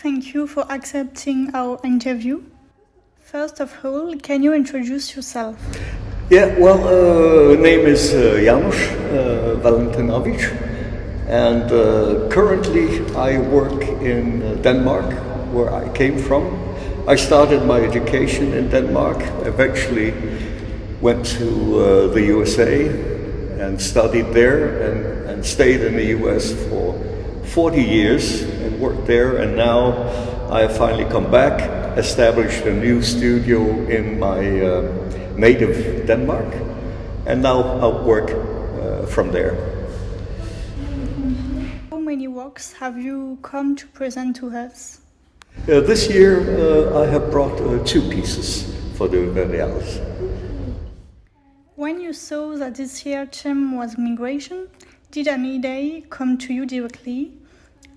thank you for accepting our interview. First of all, can you introduce yourself? Yeah, well, name is Janusz Walentynowicz, and currently I work in Denmark, where I came from. I started my education in Denmark, eventually went to the USA and studied there and stayed in the US for 40 years and worked there, and now I have finally come back, established a new studio in my native Denmark, and now I'll work from there. How many works have you come to present to us? This year I have brought 2 pieces for the Verriales. When you saw that this year's theme was migration, did any day come to you directly?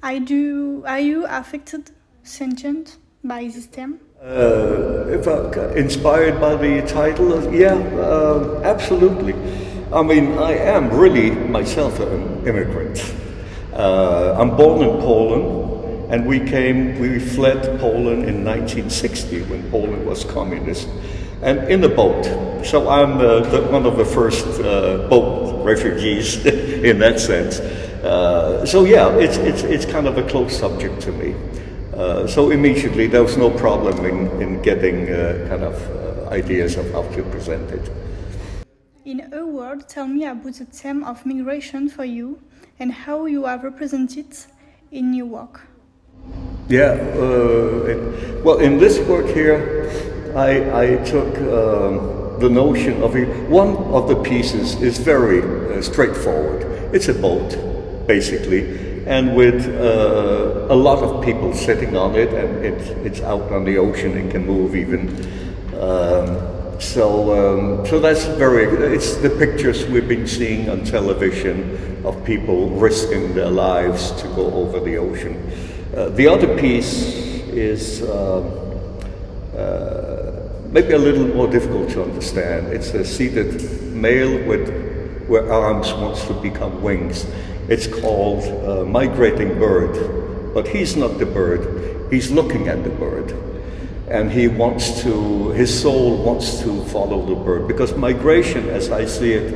Are you affected, sentient by this theme? If inspired by the title, yeah, absolutely. I mean, I am really myself an immigrant. I'm born in Poland, and we fled Poland in 1960 when Poland was communist, and in a boat. So I'm one of the first boat refugees in that sense. So yeah, it's kind of a close subject to me. So immediately there was no problem in getting kind of ideas of how to present it. In a word, tell me about the theme of migration for you and how you have represented it in your work. Yeah, well, in this work here, I took the notion of one of the pieces is very straightforward. It's a boat, basically, and with a lot of people sitting on it, and it's out on the ocean. It can move even. So that's it's the pictures we've been seeing on television of people risking their lives to go over the ocean. The other piece is maybe a little more difficult to understand. It's a seated male where arms wants to become wings. It's called Migrating Bird, but he's not the bird, he's looking at the bird. And his soul wants to follow the bird, because migration, as I see it,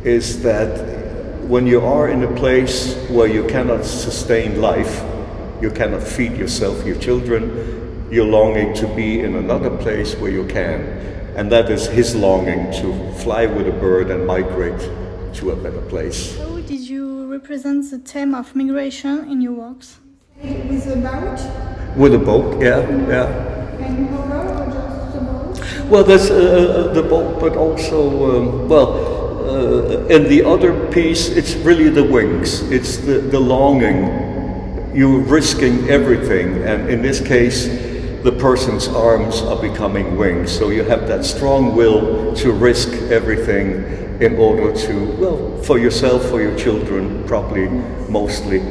is that when you are in a place where you cannot sustain life, you cannot feed yourself, your children, you're longing to be in another place where you can. And that is his longing to fly with a bird and migrate to a better place. How did you represent the theme of migration in your works? With a boat? With a boat, yeah. And hover or just the boat? Well, there's the boat, but also, in the other piece, it's really the wings. It's the longing. You're risking everything, and in this case, the person's arms are becoming wings. So you have that strong will to risk everything in order to, for yourself, for your children, probably mostly,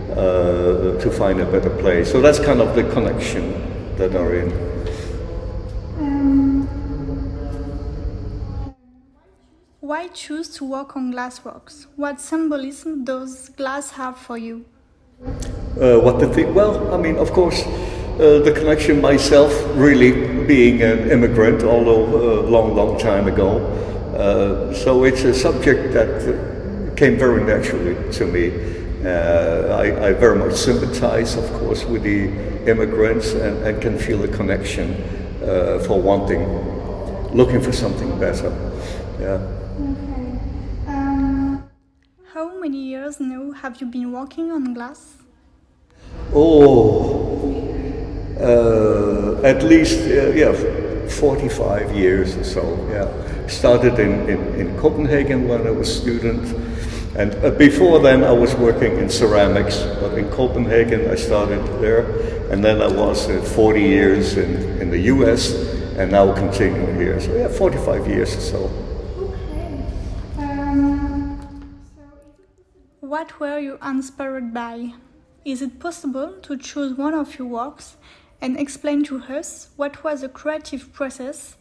to find a better place. So that's kind of the connection that are in. Why choose to work on glass works? What symbolism does glass have for you? Well, I mean, of course, the connection myself, really being an immigrant, although a long time ago. So it's a subject that came very naturally to me. I very much sympathize, of course, with the immigrants and can feel a connection for looking for something better. Yeah. Okay. How many years now have you been working on glass? At least 45 years or so. Yeah, started in Copenhagen when I was a student, and before then I was working in ceramics. But in Copenhagen I started there, and then I was 40 years in the US, and now continuing here. So 45 years or so. What were you inspired by? Is it possible to choose one of your works and explain to us what was the creative process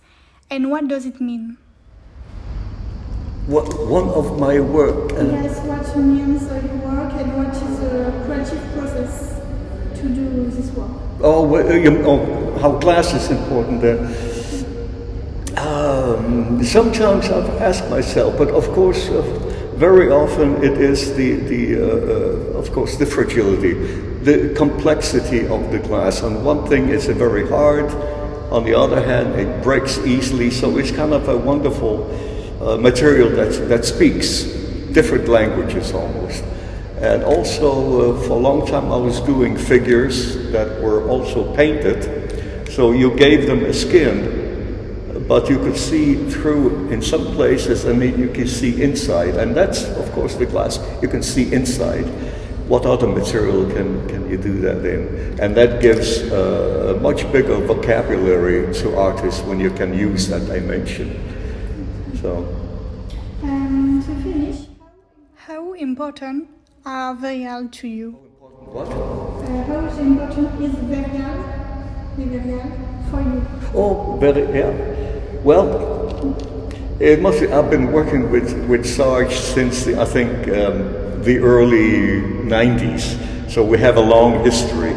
and what does it mean? One of my work? Yes, what means your work and what is the creative process to do do this work? Oh, how glass is important there. Sometimes I've asked myself, but of course, very often it is of course, the fragility, the complexity of the glass. On one thing, it's very hard. On the other hand, it breaks easily. So it's kind of a wonderful material that speaks different languages almost. And also, for a long time, I was doing figures that were also painted. So you gave them a skin, but you could see through in some places, and then you can see inside. And that's, of course, the glass. You can see inside. What other material can you do that in? And that gives a much bigger vocabulary to artists when you can use that dimension. So. To finish, how important are Verriales to you? What? How important is Verriales for you? Oh, yeah. Well, it must be, I've been working with Sarge since I think the early 90s. So we have a long history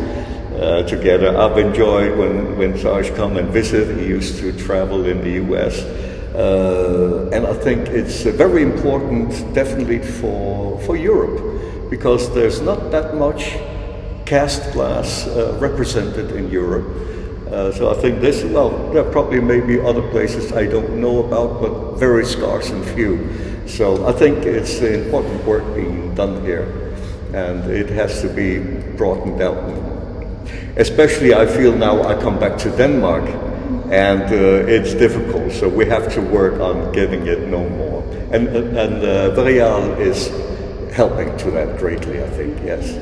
together. I've enjoyed when Sarge come and visit. He used to travel in the US. And I think it's very important, definitely for Europe, because there's not that much cast glass represented in Europe. So I think there probably may be other places I don't know about, but very scarce and few. So I think it's important work being done here, and it has to be broadened out. Especially I feel now I come back to Denmark, and it's difficult, so we have to work on getting it known more. And Verriales is helping to that greatly, I think, yes.